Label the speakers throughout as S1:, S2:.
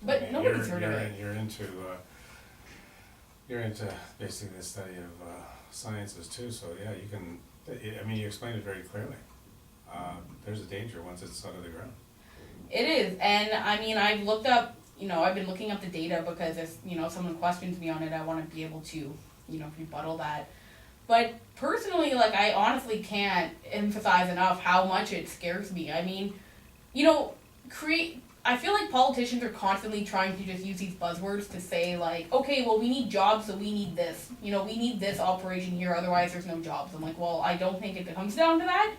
S1: But
S2: I mean,
S1: nobody's heard of it.
S2: You're into basically the study of sciences too, so yeah, you can, I mean, you explained it very clearly. There's a danger once it's out of the ground.
S1: It is, and I mean, I've looked up, I've been looking up the data because if, someone questions me on it, I want to be able to, rebuttal that. But personally, like, I honestly can't emphasize enough how much it scares me. I mean, I feel like politicians are constantly trying to just use these buzzwords to say, like, okay, well, we need jobs, so we need this. We need this operation here, otherwise there's no jobs. I'm like, well, I don't think it comes down to that.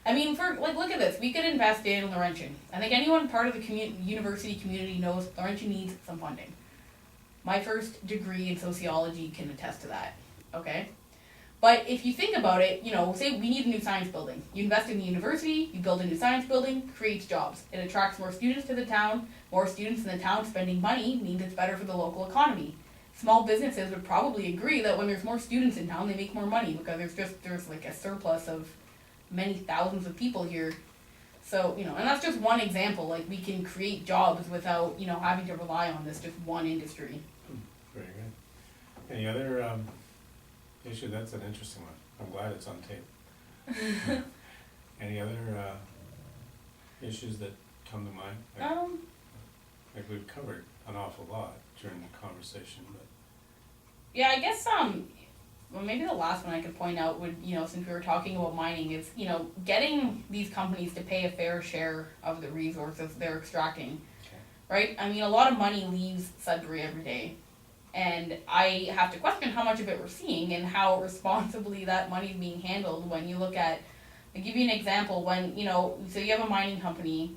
S1: I mean, look at this. We could invest in Laurentian. I think anyone part of the university community knows Laurentian needs some funding. My first degree in sociology can attest to that, okay? But if you think about it, say we need a new science building. You invest in the university, you build a new science building, creates jobs. It attracts more students to the town. More students in the town spending money means it's better for the local economy. Small businesses would probably agree that when there's more students in town, they make more money because there's like a surplus of many thousands of people here. So, and that's just one example. Like, we can create jobs without, having to rely on this just one industry.
S2: Very good. Any other issue? That's an interesting one. I'm glad it's on tape. Any other issues that come to mind? Like we've covered an awful lot during the conversation, but
S1: yeah, I guess well, maybe the last one I could point out would, since we were talking about mining, is, getting these companies to pay a fair share of the resources they're extracting, right? I mean, a lot of money leaves Sudbury every day, and I have to question how much of it we're seeing and how responsibly that money is being handled when you look at, I'll give you an example, when, so you have a mining company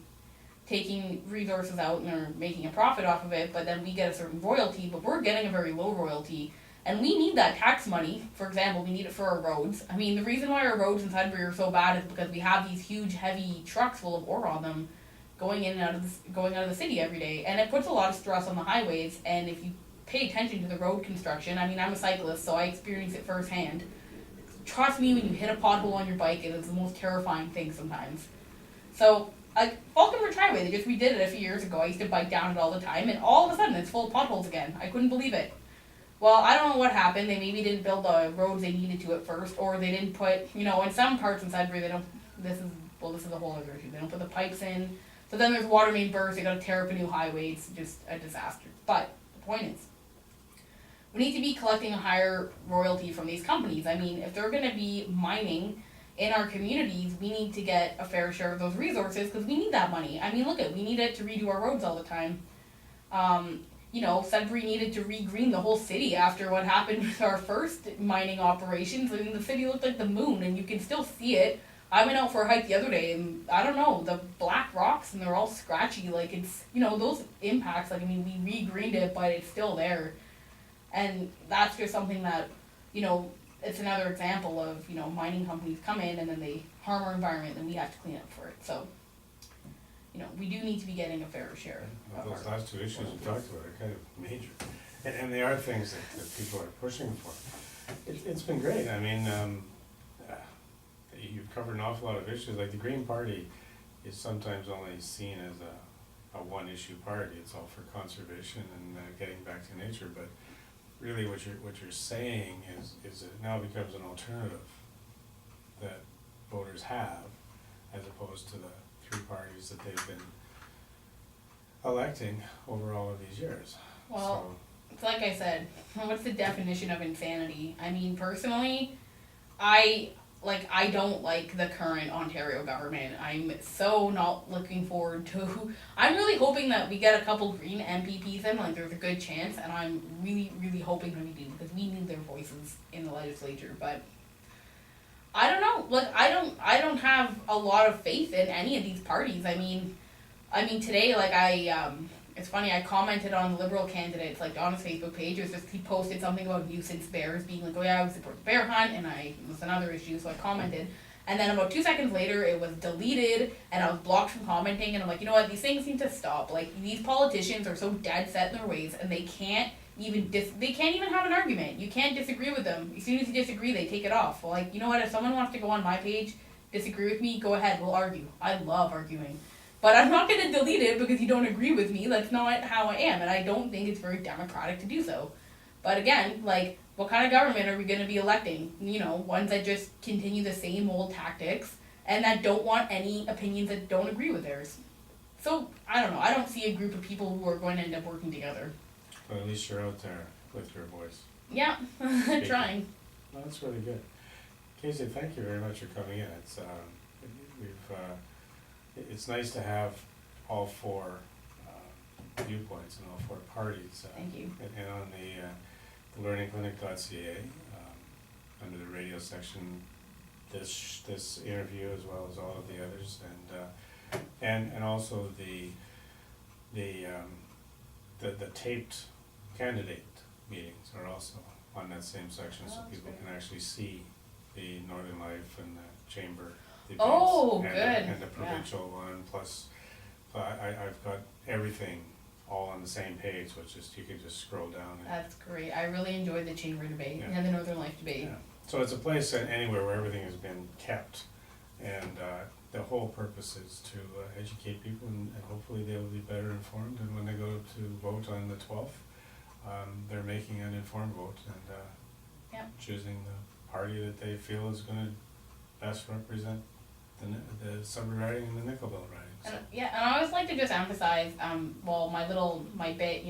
S1: taking resources out and they're making a profit off of it, but then we get a certain royalty, but we're getting a very low royalty. And we need that tax money. For example, we need it for our roads. I mean, the reason why our roads in Sudbury are so bad is because we have these huge, heavy trucks full of ore on them going in and out of the city every day. And it puts a lot of stress on the highways. And if you pay attention to the road construction, I mean, I'm a cyclist, so I experience it firsthand. Trust me, when you hit a pothole on your bike, it is the most terrifying thing sometimes. So, like, Falconbridge Highway, they just redid it a few years ago. I used to bike down it all the time, and all of a sudden it's full of potholes again. I couldn't believe it. Well, I don't know what happened. They maybe didn't build the roads they needed to at first, or they didn't put, in some parts in Sudbury, they don't, this is a whole other issue. They don't put the pipes in. So then there's water main bursts, they gotta tear up a new highway. It's just a disaster. But the point is, we need to be collecting a higher royalty from these companies. I mean, if they're gonna be mining in our communities, we need to get a fair share of those resources because we need that money. I mean, we need it to redo our roads all the time. Sudbury needed to re-green the whole city after what happened with our first mining operations. I mean, the city looked like the moon, and you can still see it. I went out for a hike the other day, and I don't know, the black rocks, and they're all scratchy. Like, it's, those impacts, like, I mean, we re-greened it, but it's still there. And that's just something that, it's another example of, mining companies come in, and then they harm our environment, and we have to clean up for it. So, we do need to be getting a fairer share.
S2: Well, those last two issues we talked about are kind of major. And they are things that people are pushing for. It's been great. I mean, you've covered an awful lot of issues. Like the Green Party is sometimes only seen as a one-issue party. It's all for conservation and getting back to nature. But really what you're saying is it now becomes an alternative that voters have as opposed to the three parties that they've been electing over all of these years.
S1: Well, it's like I said, what's the definition of insanity? I mean, personally, I don't like the current Ontario government. I'm so not looking forward to, I'm really hoping that we get a couple Green MPPs in, like there's a good chance, and I'm really, really hoping that we do, because we need their voices in the legislature, but I don't know. Like, I don't have a lot of faith in any of these parties. I mean today, like, it's funny, I commented on the Liberal candidates, like, on his Facebook page. It was just, he posted something about nuisance bears, being like, oh yeah, I would support the bear hunt, and it was another issue, so I commented. And then about 2 seconds later, it was deleted, and I was blocked from commenting, and I'm like, you know what, these things need to stop. Like, these politicians are so dead set in their ways, and they can't even have an argument. You can't disagree with them. As soon as you disagree, they take it off. Well, like, you know what, if someone wants to go on my page, disagree with me, go ahead, we'll argue. I love arguing. But I'm not gonna delete it because you don't agree with me. That's not how I am, and I don't think it's very democratic to do so. But again, like, what kind of government are we gonna be electing? You know, ones that just continue the same old tactics and that don't want any opinions that don't agree with theirs. So, I don't know. I don't see a group of people who are going to end up working together.
S2: But at least you're out there with your voice.
S1: Yeah, trying.
S2: No, that's really good. Casey, thank you very much for coming in. It's nice to have all four viewpoints and all four parties.
S1: Thank you.
S2: And on the learningclinic.ca, under the radio section, this interview as well as all of the others, and also the taped candidate meetings are also on that same section, so people can actually see the Northern Life and the Chamber debates.
S1: Oh,
S2: and
S1: good.
S2: And the provincial one, plus I've got everything all on the same page, which is, you can just scroll down.
S1: That's great. I really enjoyed the Chamber debate
S2: Yeah.
S1: and the Northern Life debate.
S2: Yeah. So it's a place anywhere where everything has been kept, and the whole purpose is to educate people, and hopefully they'll be better informed, and when they go to vote on the 12th, they're making an informed vote and
S1: Yeah.
S2: choosing the party that they feel is going to best represent the Sudbury riding and the Nickelville riding. So.
S1: And I always like to just emphasize, my bit,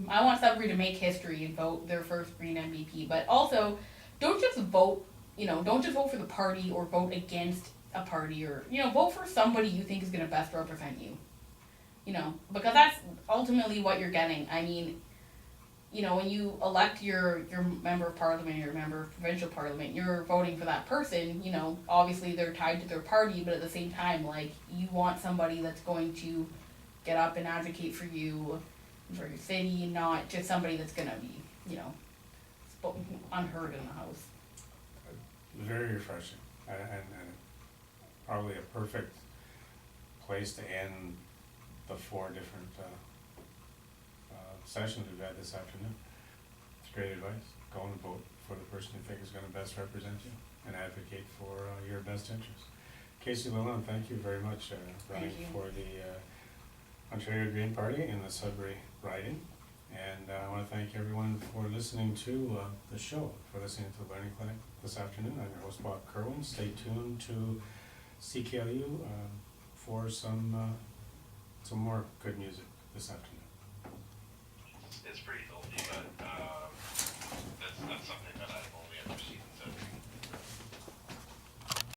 S1: I want Sudbury to make history and vote their first Green MVP, but also, don't just vote, don't just vote for the party or vote against a party, or, vote for somebody you think is going to best represent you. Because that's ultimately what you're getting. I mean, when you elect your member of parliament, your member of provincial parliament, you're voting for that person. Obviously they're tied to their party, but at the same time, like, you want somebody that's going to get up and advocate for you, for your city, not just somebody that's gonna be, unheard in the House.
S2: Very refreshing, and probably a perfect place to end the four different sessions we've had this afternoon. It's great advice. Go and vote for the person you think is going to best represent you and advocate for your best interests. Casey Lalonde, thank you very much running for the Ontario Green Party in the Sudbury riding. And I want to thank everyone for listening to the show, for listening to the Learning Clinic this afternoon. I'm your host, Bob Kerwin. Stay tuned to CKLU for some more good music this afternoon.
S3: It's pretty filthy, but